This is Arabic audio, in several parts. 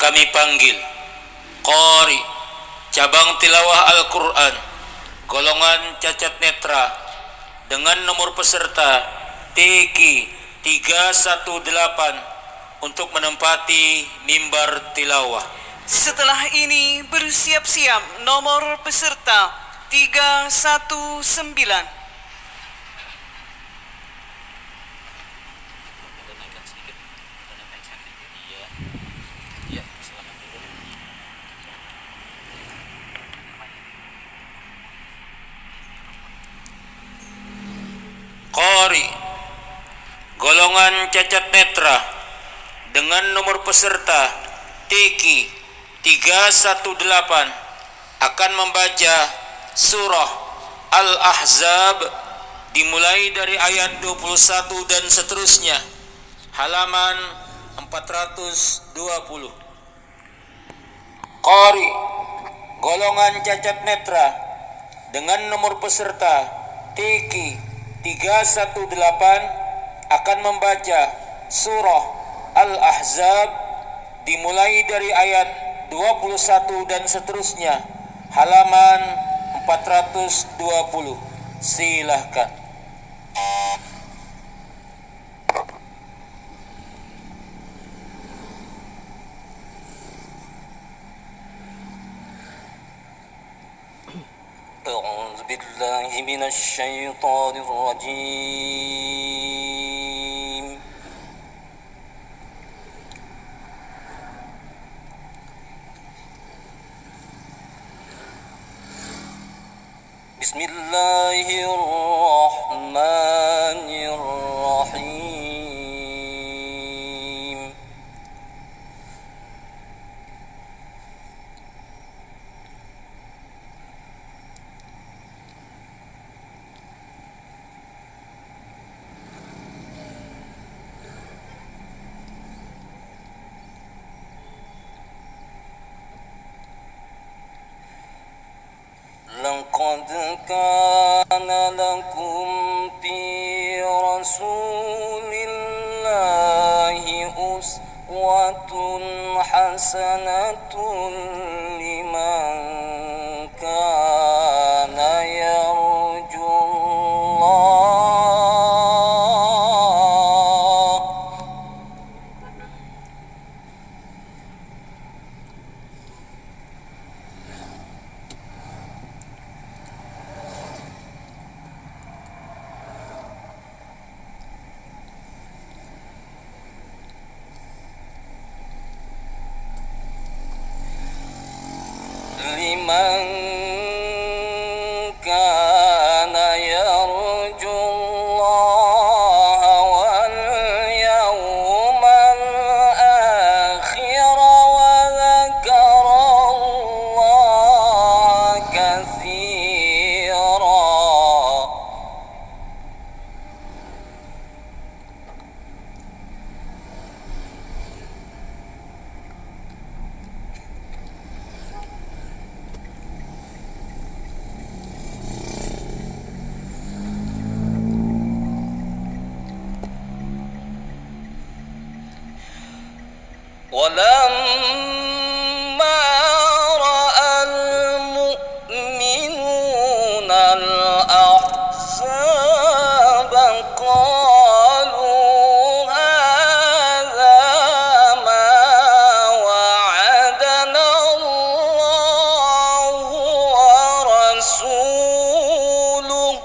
kami panggil. Qari, cabang tilawah Al-Quran, golongan cacat netra, dengan nomor peserta TQ 318 untuk menempati mimbar tilawah. Setelah ini bersiap-siap nomor peserta 319. Qari, golongan cacat netra, dengan nomor peserta TQ 318 akan membaca surah Al-Ahzab dimulai dari ayat 21 dan seterusnya, halaman 420. Qari, golongan cacat netra, dengan nomor peserta TQ 318 akan membaca surah Al-Ahzab dimulai dari ayat 21 dan seterusnya, halaman 420. Silahkan. أعوذ بالله من الشيطان الرجيم بسم الله الرحمن الرحيم لقد كان لكم في رسول الله أسوة حسنة لمن كان يرجو الله لمن كان يرجو الله واليوم الآخر وذكر الله كثيرا ولما رأى المؤمنون الأحزاب قالوا هذا ما وعدنا الله ورسوله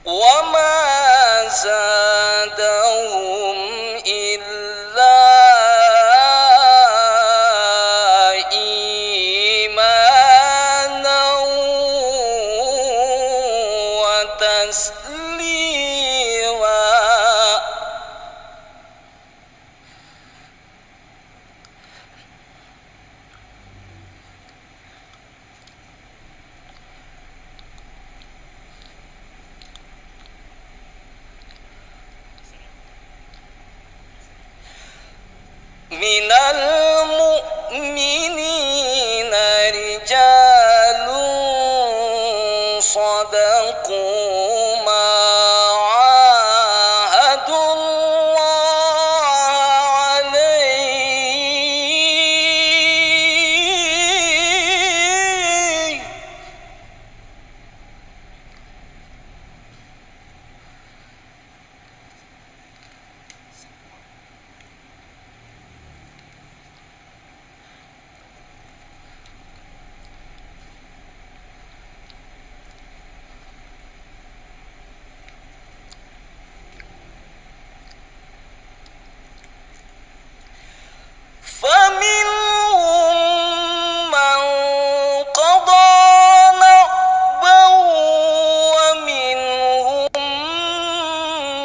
وما زادهم إلا إيمانا وتسليما. من المؤمنين رجال صدقوا ما عاهدوا الله عليه فمنهم من قضى نحبه ومنهم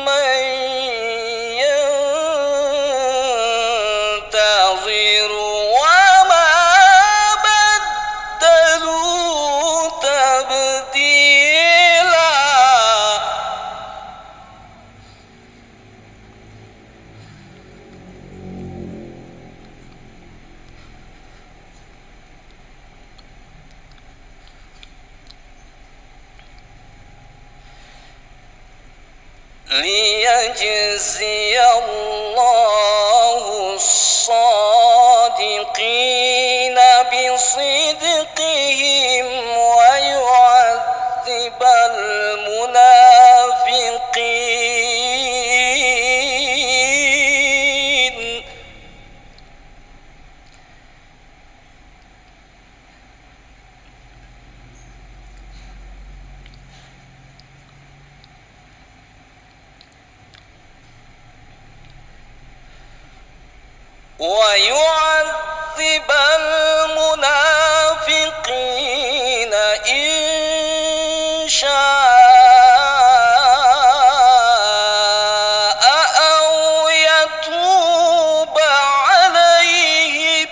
من ينتظر وما بدلوا تبديلا. ليجزي الله الصادقين بصدقهم ويعذب المنافقين. ويعذب المنافقين إن شاء أو يتوب عليهم.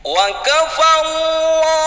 وكفى الله